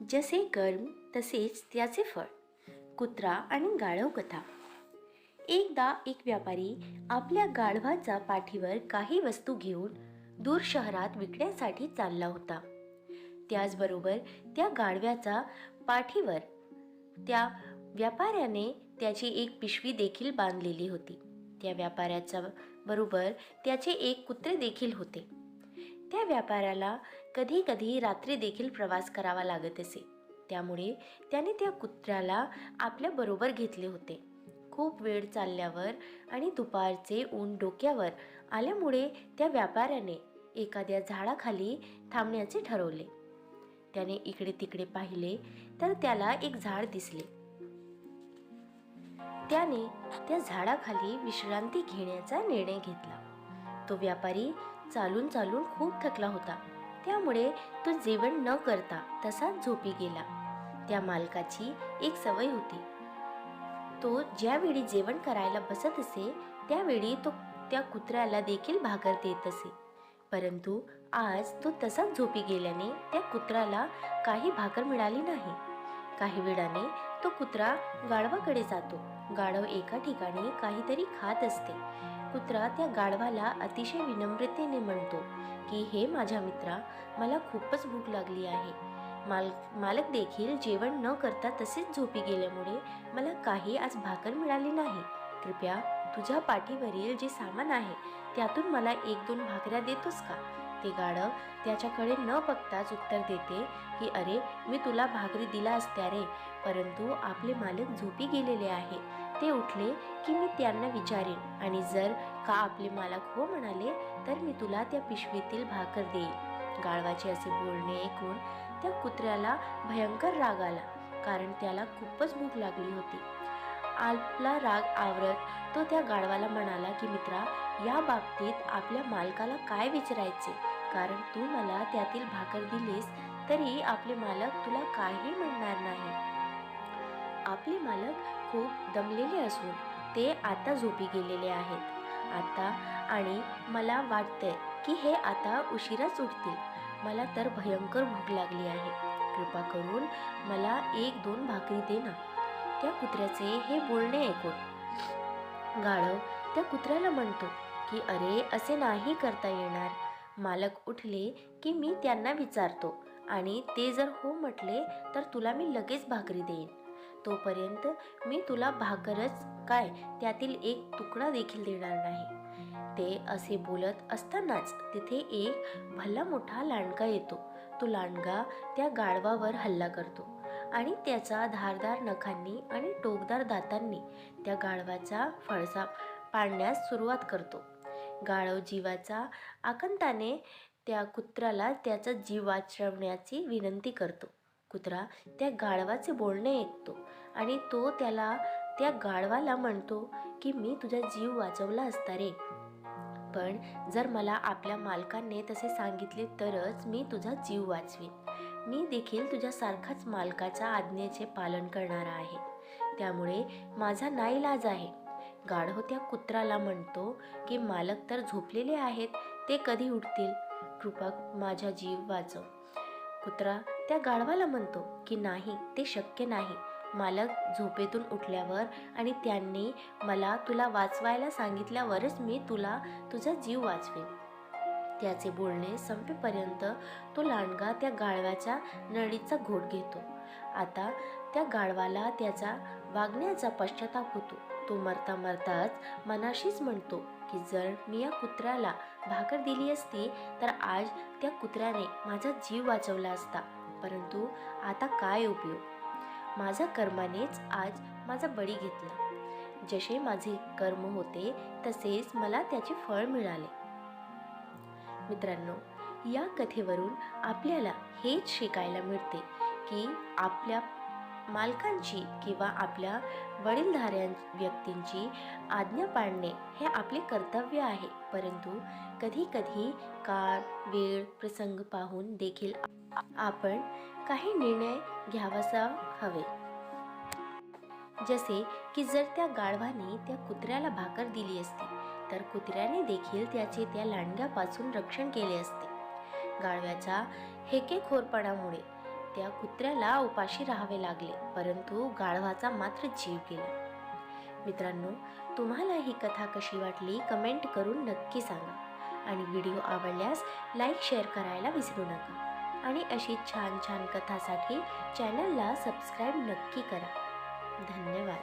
जसे कर्म तसेच त्याचे फळ. कुत्रा आणि गाढव कथा. एकदा एक व्यापारी आपल्या गाढवाच्या पाठीवर काही वस्तू घेऊन दूर शहरात विकण्यासाठी चालला होता. त्याचबरोबर त्या गाढव्याच्या पाठीवर त्या व्यापाऱ्याने त्याची एक पिशवी देखील बांधलेली होती. त्या व्यापाऱ्याच्या बरोबर त्याचे एक कुत्रे देखील होते. त्या व्यापाऱ्याला कधी कधी रात्री देखील प्रवास करावा लागत असे. त्यामुळे त्याने त्या कुत्र्याला आपल्या बरोबर घेतले होते. खूप वेळ चालल्यावर आणि दुपारचे ऊन डोक्यावर आल्यामुळे त्या व्यापाऱ्याने एखाद्या झाडाखाली थांबण्याचे ठरवले. त्याने इकडे तिकडे पाहिले तर त्याला एक झाड दिसले. त्याने त्या झाडाखाली विश्रांती घेण्याचा निर्णय घेतला. तो व्यापारी चालून चालून खूप थकला होता. त्यामुळे तो जेवण न करता तसाच झोपी गेला. त्या मालकाची एक सवय होती. तो ज्यावेळी जेवण करायला बसत असे त्यावेळी तो त्या कुत्र्याला देखील भाकर देत असे. परंतु आज तो तसाच झोपी गेल्याने त्या कुत्र्याला काही भाकर मिळाली नाही. काही वेळाने तो कुत्रा गाढवाकडे जातो. गाढव एका ठिकाणी काहीतरी खात असते. कुत्रा त्या गाढवाला अतिशय विनम्रतेने म्हणतो की हे माझ्या मित्रा, मला खूपच भूक लागली आहे. मालक देखील जेवण न करता तसेच झोपी गेल्यामुळे मला काही आज भाकर मिळाली नाही. कृपया तुझ्या पाठीवरील जे सामान आहे त्यातून मला 1-2 भाकऱ्या देतोस का? ते गाढव त्याच्याकडे न बघताच उत्तर देते की अरे, मी तुला भाकरी दिला असत्या रे, परंतु आपले मालक झोपी गेलेले आहे. ते उठले की मी त्यांना विचारेन आणि जर का आपले मालक हो म्हणाले तर मी तुला त्या पिशवीतील भाकर देईल. गाढवाचे असे बोलणे ऐकून त्या कुत्र्याला भयंकर राग आला, कारण त्याला खूपच भूक लागली होती. आपला राग आवरत तो त्या गाढवाला म्हणाला की मित्रा, या बाबतीत आपल्या मालकाला काय विचारायचे, कारण तू मला त्यातील भाकर दिलीस तरी आपले मालक तुला काही म्हणणार नाही. आपले मालक खूप दमलेले असून ते आता झोपी गेलेले आहेत आता, आणि मला वाटतंय की हे आता उशिराच उठतील. मला तर भयंकर भूक लागली आहे. कृपा करून मला 1-2 भाकरी दे ना. त्या कुत्र्याचे हे बोलणे ऐकून गाढव त्या कुत्र्याला म्हणतो की अरे, असे नाही करता येणार. मालक उठले की मी त्यांना विचारतो आणि ते जर हो म्हटले तर तुला मी लगेच भाकरी देईन. तोपर्यंत मी तुला भाकरच काय, त्यातील एक तुकडा देखील देणार नाही. ते असे बोलत असतानाच तिथे एक भला मोठा लांडगा येतो. तो लांडगा त्या गाढवावर हल्ला करतो आणि त्याचा धारदार नखांनी आणि टोकदार दातांनी त्या गाढवाचा फळसा पाडण्यास सुरुवात करतो. गाढव जीवाच्या आकांताने त्या कुत्र्याला त्याचा जीव वाचवण्याची विनंती करतो. कुत्रा त्या गाढवाचे बोलणे ऐकतो आणि तो त्या गाढवाला म्हणतो की मी तुझा जीव वाचवला असता रे, पण जर मला आपल्या मालकाने तसे सांगितले तरच मी तुझा जीव वाचवीन. मी देखील तुझ्यासारखाच मालकाच्या आज्ञेचे पालन करणारा आहे, त्यामुळे माझा नाईलाज आहे. गाढव त्या कुत्र्याला म्हणतो की मालक तर झोपलेले आहेत, ते कधी उठतील? कृपा माझा जीव वाचव. कुत्रा त्या गाढवाला म्हणतो की नाही, ते शक्य नाही. मालक झोपेतून उठल्यावर आणि त्यांनी मला तुला वाचवायला सांगितल्यावरच मी तुझा जीव वाचवेन. त्याचे बोलणे संपेपर्यंत तो लांडगा त्या गाढवाच्या नळीचा घोट घेतो. आता त्या गाढवाला त्याचा वागण्याचा पश्चाताप होतो. तो मरता मरताच मनाशीच म्हणतो की जर मी या कुत्र्याला भाकर दिली असती तर आज त्या कुत्र्याने माझा जीव वाचवला असता, परंतु आता काय उपयोग. माझ्या कर्मानेच आज माझा बळी घेतला. जसे माझे कर्म होते तसेच मला त्याचे फळ मिळाले. मित्रांनो, या कथेवरून आपल्याला हेच शिकायला मिळते की आपल्या मालकांची किंवा आपल्या वडीलधाऱ्या व्यक्तींची आज्ञा पाळणे हे आपले कर्तव्य आहे, परंतु कधी कधी काळ, वेळ, प्रसंग पाहून देखील आपण काही निर्णय घ्यावासा हवे. जसे की जर त्या गाढवाने त्या कुत्र्याला भाकर दिली असती तर कुत्र्याने देखील त्याचे त्या लांडग्यापासून रक्षण केले असते. गाढव्याच्या हेकेखोरपणामुळे त्या कुत्र्याला उपाशी राहावे लागले, परंतु गाढवाचा मात्र जीव गेला. मित्रांनो, तुम्हाला ही कथा कशी वाटली कमेंट करून नक्की सांगा आणि व्हिडिओ आवडल्यास लाईक शेअर करायला विसरू नका. आणि अशी छान छान कथासाठी चॅनलला सबस्क्राईब नक्की करा. धन्यवाद.